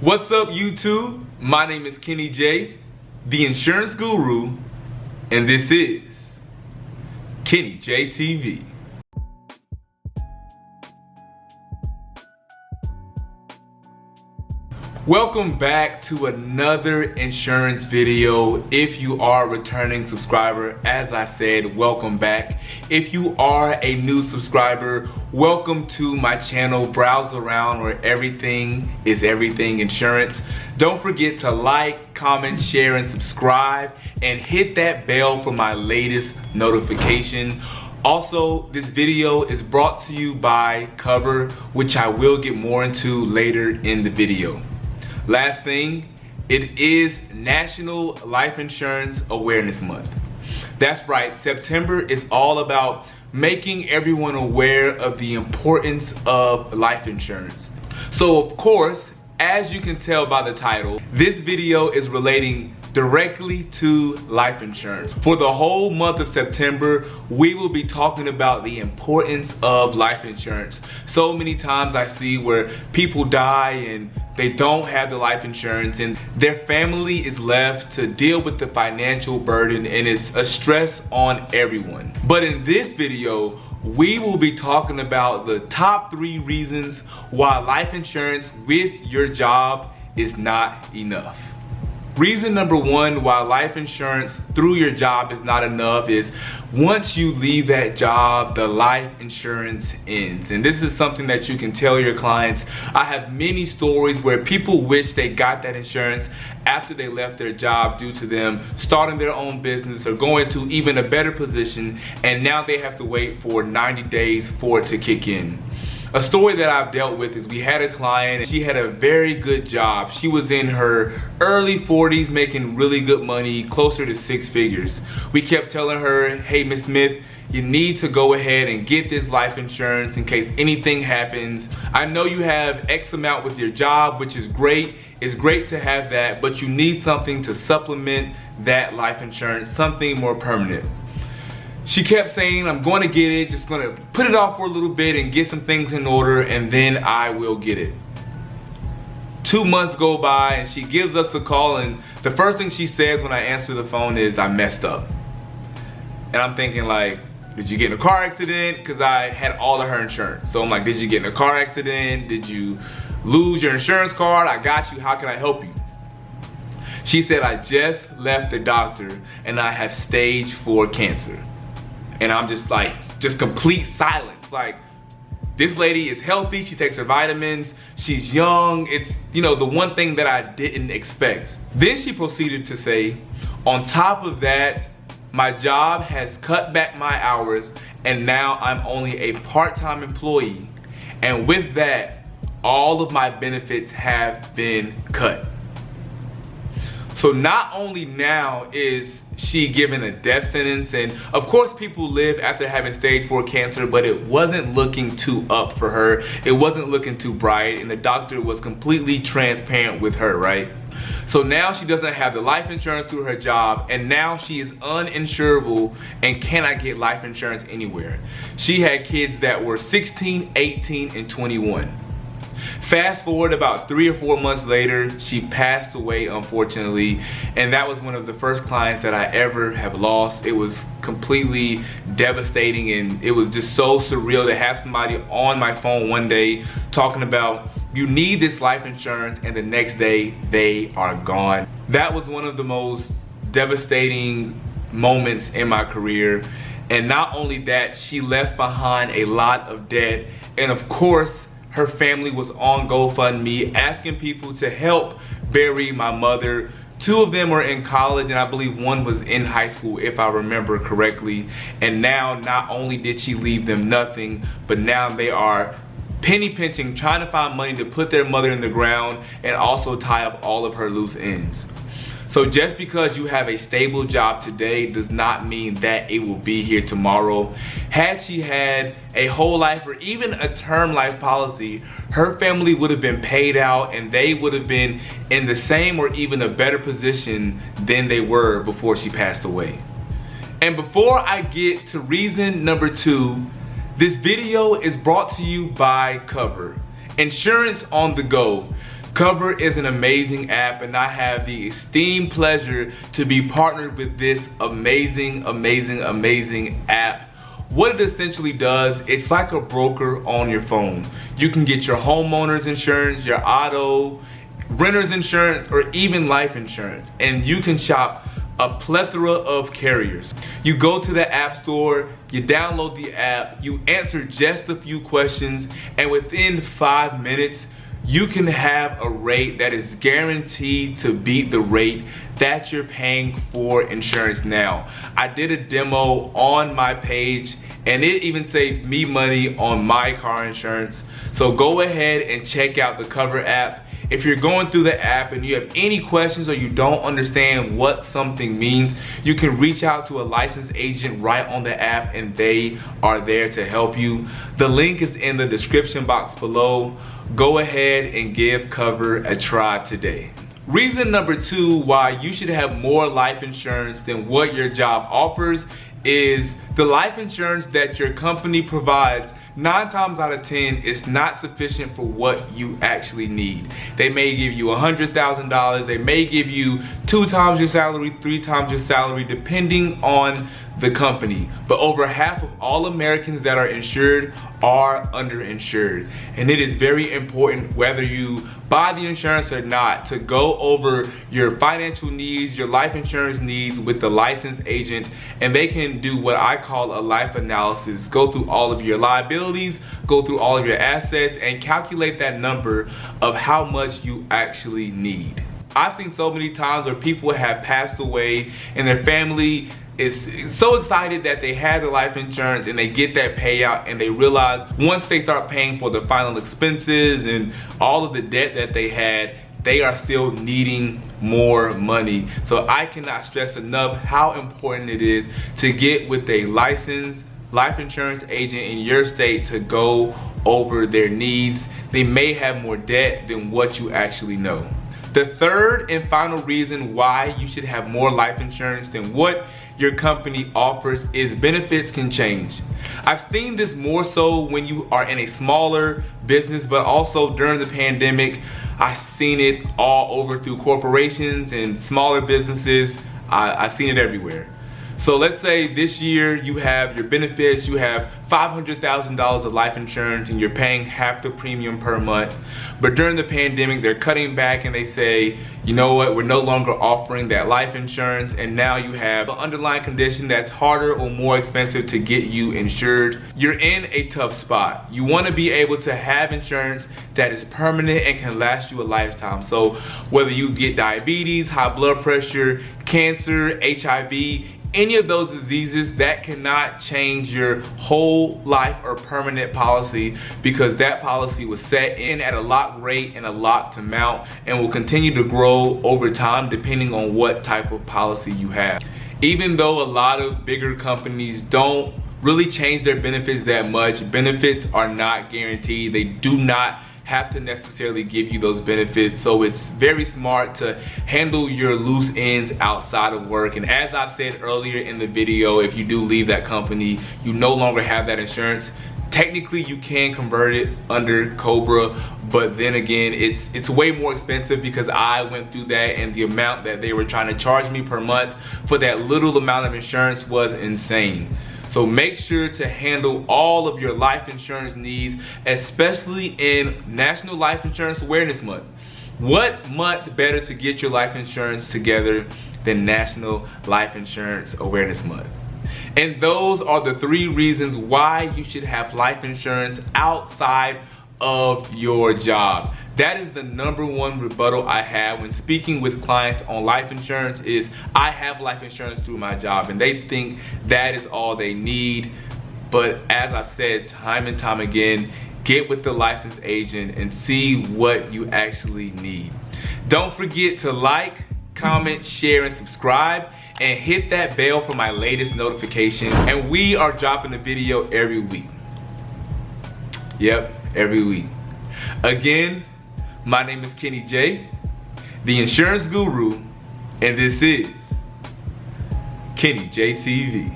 What's up, YouTube? My name is Kenny J, the insurance guru, and this is KennyJTV. Welcome back to another insurance video. If you are a returning subscriber, as I said, welcome back. If you are a new subscriber, welcome to my channel. Browse around where everything is everything insurance. Don't forget to like, comment, share, and subscribe, and hit that bell for my latest notification. Also, this video is brought to you by Cover, which I will get more into later in the video. Last thing, it is National Life Insurance Awareness Month. That's right, September is all about making everyone aware of the importance of life insurance. So of course, as you can tell by the title, this video is relating directly to life insurance. For the whole month of September, we will be talking about the importance of life insurance. So many times I see where people die and they don't have the life insurance and their family is left to deal with the financial burden, and it's a stress on everyone. But in this video, we will be talking about the top 3 reasons why life insurance with your job is not enough. Reason number 1 why life insurance through your job is not enough is once you leave that job, the life insurance ends. And this is something that you can tell your clients. I have many stories where people wish they got that insurance after they left their job due to them starting their own business or going to even a better position, and now they have to wait for 90 days for it to kick in. A story that I've dealt with is we had a client and she had a very good job. She was in her early 40s making really good money, closer to 6 figures. We kept telling her, hey, Miss Smith, you need to go ahead and get this life insurance in case anything happens. I know you have X amount with your job, which is great. It's great to have that, but you need something to supplement that life insurance, something more permanent. She kept saying, I'm going to get it, just going to put it off for a little bit and get some things in order, and then I will get it. 2 months go by and she gives us a call, and the first thing she says when I answer the phone is, I messed up. And I'm thinking like, did you get in a car accident? Because I had all of her insurance. So I'm like, did you get in a car accident? Did you lose your insurance card? I got you, how can I help you? She said, I just left the doctor and I have stage 4 cancer. And I'm just like, just complete silence. Like, this lady is healthy, she takes her vitamins, she's young. It's, you know, the one thing that I didn't expect. Then she proceeded to say, on top of that, my job has cut back my hours and now I'm only a part-time employee. And with that, all of my benefits have been cut. So not only now is she given a death sentence, and of course people live after having stage 4 cancer, but it wasn't looking too up for her. It wasn't looking too bright, and the doctor was completely transparent with her, right? So now she doesn't have the life insurance through her job, and now she is uninsurable and cannot get life insurance anywhere. She had kids that were 16, 18, and 21. Fast forward about 3 or 4 months later, she passed away, unfortunately, and that was one of the first clients that I ever have lost. It was completely devastating, and it was just so surreal to have somebody on my phone one day talking about, you need this life insurance, and the next day they are gone. That was one of the most devastating moments in my career. And not only that, she left behind a lot of debt, and of course her family was on GoFundMe asking people to help bury my mother. 2 of them were in college, and I believe 1 was in high school, if I remember correctly. And now not only did she leave them nothing, but now they are penny pinching, trying to find money to put their mother in the ground and also tie up all of her loose ends. So just because you have a stable job today does not mean that it will be here tomorrow. Had she had a whole life or even a term life policy, her family would have been paid out and they would have been in the same or even a better position than they were before she passed away. And before I get to reason number 2, this video is brought to you by Cover, insurance on the go. Cover is an amazing app, and I have the esteemed pleasure to be partnered with this amazing app. What it essentially does, it's like a broker on your phone. You can get your homeowner's insurance, your auto, renter's insurance, or even life insurance, and you can shop a plethora of carriers. You go to the app store, you download the app, you answer just a few questions, and within 5 minutes, you can have a rate that is guaranteed to beat the rate that you're paying for insurance now. I did a demo on my page, and it even saved me money on my car insurance. So go ahead and check out the Cover app. If you're going through the app and you have any questions or you don't understand what something means, you can reach out to a licensed agent right on the app, and they are there to help you. The link is in the description box below. Go ahead and give Cover a try today. Reason number 2 why you should have more life insurance than what your job offers is the life insurance that your company provides 9 times out of 10 is not sufficient for what you actually need. They may give you $100,000, they may give you 2 times your salary, 3 times your salary, depending on the company. But over half of all Americans that are insured are underinsured. And it is very important, whether you buy the insurance or not, to go over your financial needs, your life insurance needs with the licensed agent, and they can do what I call a life analysis. Go through all of your liabilities, go through all of your assets, and calculate that number of how much you actually need. I've seen so many times where people have passed away and their family is so excited that they had the life insurance and they get that payout, and they realize once they start paying for the final expenses and all of the debt that they had, they are still needing more money. So I cannot stress enough how important it is to get with a licensed life insurance agent in your state to go over their needs. They may have more debt than what you actually know. The third and final reason why you should have more life insurance than what your company offers is benefits can change. I've seen this more so when you are in a smaller business, but also during the pandemic, I've seen it all over through corporations and smaller businesses. I've seen it everywhere. So let's say this year you have your benefits, you have $500,000 of life insurance and you're paying half the premium per month. But during the pandemic, they're cutting back and they say, you know what, we're no longer offering that life insurance, and now you have an underlying condition that's harder or more expensive to get you insured. You're in a tough spot. You want to be able to have insurance that is permanent and can last you a lifetime. So whether you get diabetes, high blood pressure, cancer, HIV, any of those diseases, that cannot change your whole life or permanent policy, because that policy was set in at a locked rate and a locked amount and will continue to grow over time depending on what type of policy you have. Even though a lot of bigger companies don't really change their benefits that much, benefits are not guaranteed. They do not have to necessarily give you those benefits, so it's very smart to handle your loose ends outside of work. And as I've said earlier in the video, if you do leave that company, you no longer have that insurance. Technically you can convert it under Cobra, but then again, it's way more expensive, because I went through that and the amount that they were trying to charge me per month for that little amount of insurance was insane. So make sure to handle all of your life insurance needs, especially in National Life Insurance Awareness Month. What month better to get your life insurance together than National Life Insurance Awareness Month? And those are the 3 reasons why you should have life insurance outside of your job. That is the #1 rebuttal I have when speaking with clients on life insurance is, I have life insurance through my job, and they think that is all they need. But as I've said time and time again, get with the licensed agent and see what you actually need. Don't forget to like, comment, share, and subscribe, and hit that bell for my latest notification. And we are dropping a video every week. Yep, every week. Again, my name is Kenny J, the insurance guru, and this is KennyJTV.